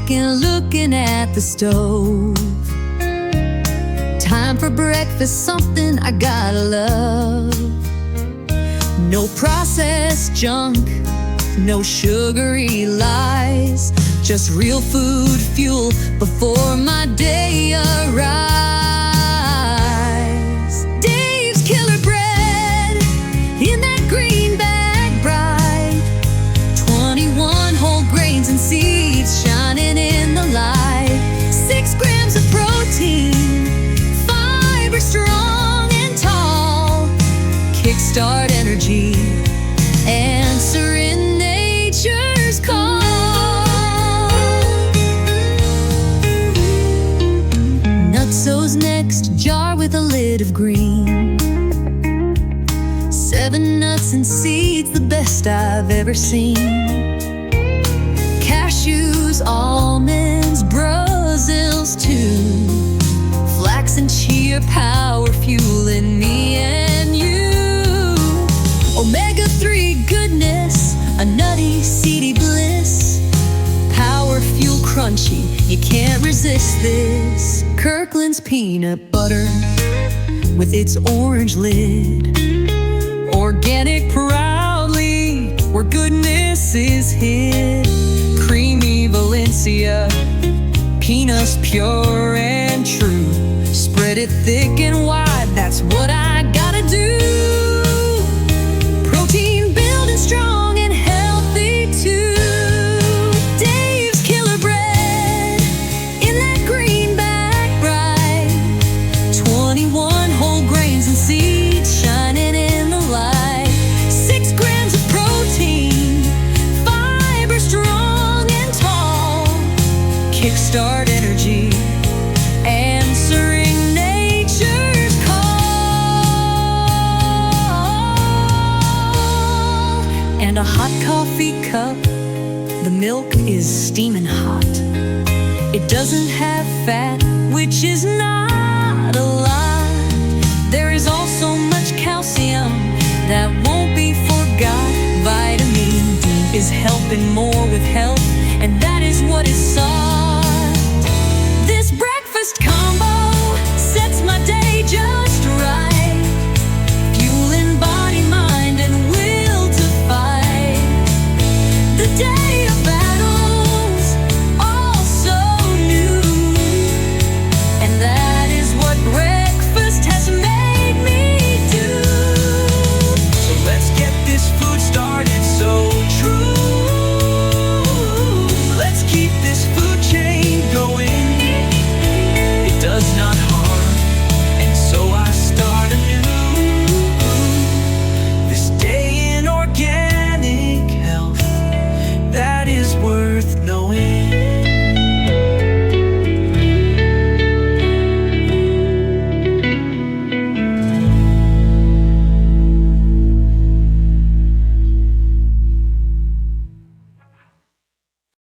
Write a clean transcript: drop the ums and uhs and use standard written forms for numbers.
back and looking at the stove. Time for breakfast, something I gotta love. No processed junk, no sugary lies, just real food fuel before my day arrives. Dave's Killer Bread in that green bag bright, 21 whole grains and seeds shining in the light. 6 grams of protein, fiber strong and tall. Kickstart energy, answering nature's call. Nutso's next, jar with a lid of green. 7 nuts and seeds, the best I've ever seen. Cashews, almonds, Brazils too. Flax and chia, power fueling me and you. Omega-3 goodness, a nutty, seedy bliss. Power fuel crunchy, you can't resist this. Kirkland's peanut butter with its orange lid. Organic proudly, where goodness is hid. Creamy Valencia, peanuts pure and true. Spread it thick and wide, that's what I gotta do. Protein building strong and healthy too. Dave's Killer Bread in that green bag bright, 21 whole grains and seeds shining in the light. 6 grams of protein, fiber strong and tall. Kickstart energy, answering nature's call. And a hot coffee cup, the milk is steaming hot. It doesn't have fat, which is not a lot. There is also much calcium that won't be forgot. Vitamin D is helping more with health, and that is what is sought.